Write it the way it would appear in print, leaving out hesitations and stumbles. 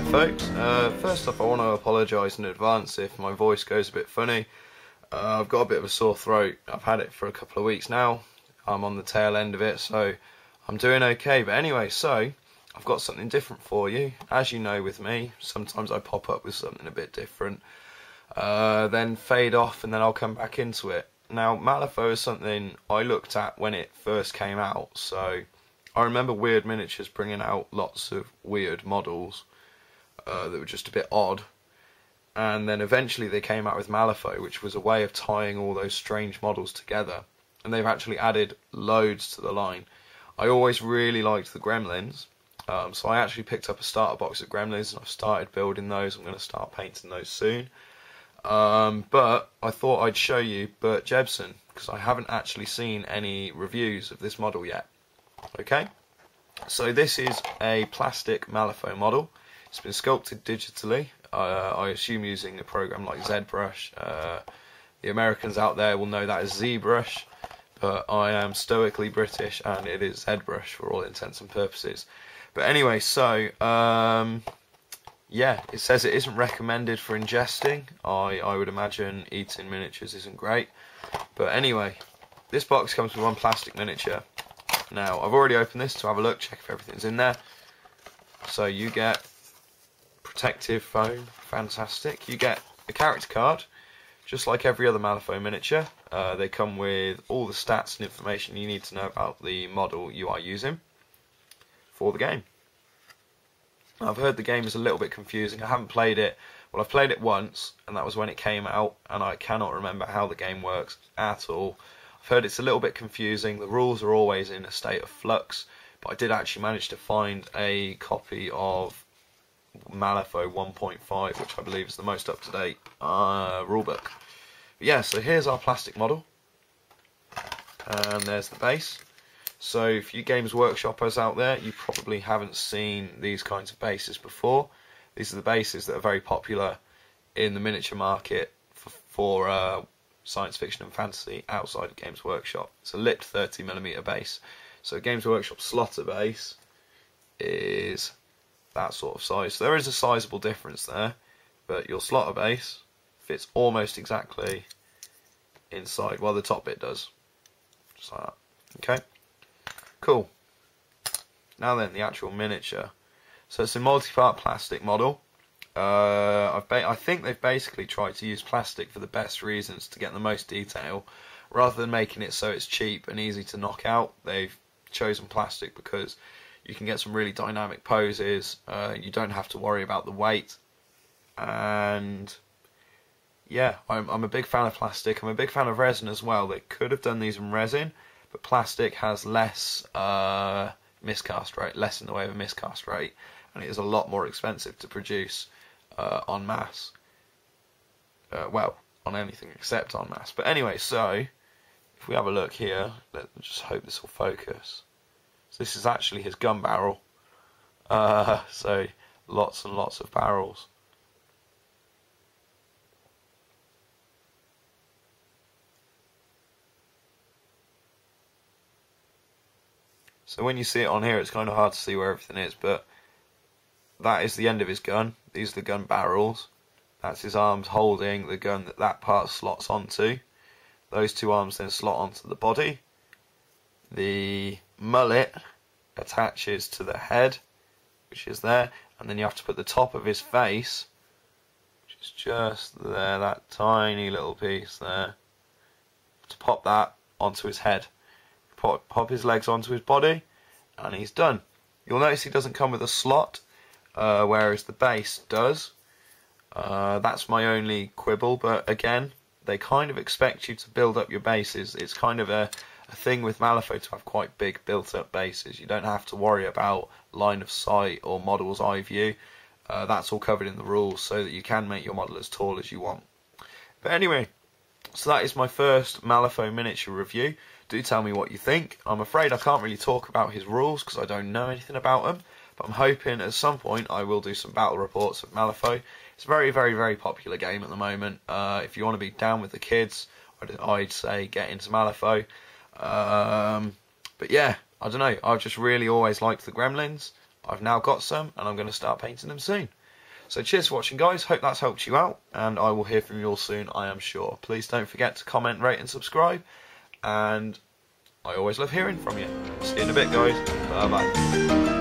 folks. First off, I want to apologise in advance if my voice goes a bit funny. I've got a bit of a sore throat. I've had it for a couple of weeks now. I'm on the tail end of it, so I'm doing okay. But anyway, so I've got something different for you. As you know with me, sometimes I pop up with something a bit different, then fade off, and then I'll come back into it. Now, Malifaux is something I looked at when it first came out, so I remember Wyrd Miniatures bringing out lots of weird models that were just a bit odd, and then eventually they came out with Malifaux, which was a way of tying all those strange models together, and they've actually added loads to the line. I always really liked the gremlins, so I actually picked up a starter box of gremlins and I've started building those. I'm going to start painting those soon. But I thought I'd show you Burt Jebsen, because I haven't actually seen any reviews of this model yet. Okay, so this is a plastic Malifaux model. It's been sculpted digitally, I assume using a program like ZBrush. The Americans out there will know that as ZBrush, but I am stoically British and it is ZBrush for all intents and purposes. But anyway, so yeah, it says it isn't recommended for ingesting. I would imagine eating miniatures isn't great. But anyway, this box comes with one plastic miniature. Now, I've already opened this to have a look, check if everything's in there. So you get protective foam, fantastic. You get a character card, just like every other Malifaux miniature. They come with all the stats and information you need to know about the model you are using for the game. I've heard the game is a little bit confusing. I haven't played it. Well, I've played it once, and that was when it came out, and I cannot remember how the game works at all. I've heard it's a little bit confusing. The rules are always in a state of flux, but I did actually manage to find a copy of Malifaux 1.5, which I believe is the most up-to-date rulebook. But yeah, so here's our plastic model, and there's the base. So if you Games Workshoppers out there, you probably haven't seen these kinds of bases before. These are the bases that are very popular in the miniature market for science fiction and fantasy outside of Games Workshop. It's a lipped 30mm base. So Games Workshop slotter base is that sort of size. So there is a sizable difference there, but your slotter base fits almost exactly inside. Well, the top bit does. Just like that. Okay. Cool. Now then, the actual miniature. So it's a multi-part plastic model. I think they've basically tried to use plastic for the best reasons to get the most detail. Rather than making it so it's cheap and easy to knock out, they've chosen plastic because you can get some really dynamic poses. You don't have to worry about the weight. And yeah, I'm a big fan of plastic. I'm a big fan of resin as well. They could have done these in resin, but plastic has less miscast rate, less in the way of a miscast rate, and it is a lot more expensive to produce en masse. Well, on anything except en masse. But anyway, so if we have a look here, let's just hope this will focus. So this is actually his gun barrel. So lots and lots of barrels. So when you see it on here, it's kind of hard to see where everything is, but that is the end of his gun. These are the gun barrels. That's his arms holding the gun that part slots onto. Those two arms then slot onto the body. The mullet attaches to the head, which is there, and then you have to put the top of his face, which is just there, that tiny little piece there, to pop that onto his head. Pop his legs onto his body, and he's done. You'll notice he doesn't come with a slot, whereas the base does. That's my only quibble, but again, they kind of expect you to build up your bases. It's kind of a thing with Malifaux to have quite big built-up bases. You don't have to worry about line of sight or model's eye view. That's all covered in the rules, so that you can make your model as tall as you want. But anyway, so that is my first Malifaux miniature review. Do tell me what you think. I'm afraid I can't really talk about his rules because I don't know anything about them, but I'm hoping at some point I will do some battle reports of Malifaux. It's a very, very, very popular game at the moment. If you want to be down with the kids, I'd say get into Malifaux. But yeah, I don't know. I've just really always liked the gremlins. I've now got some, and I'm going to start painting them soon. So cheers for watching, guys. Hope that's helped you out, and I will hear from you all soon, I am sure. Please don't forget to comment, rate and subscribe, and I always love hearing from you. See you in a bit, guys. Bye bye.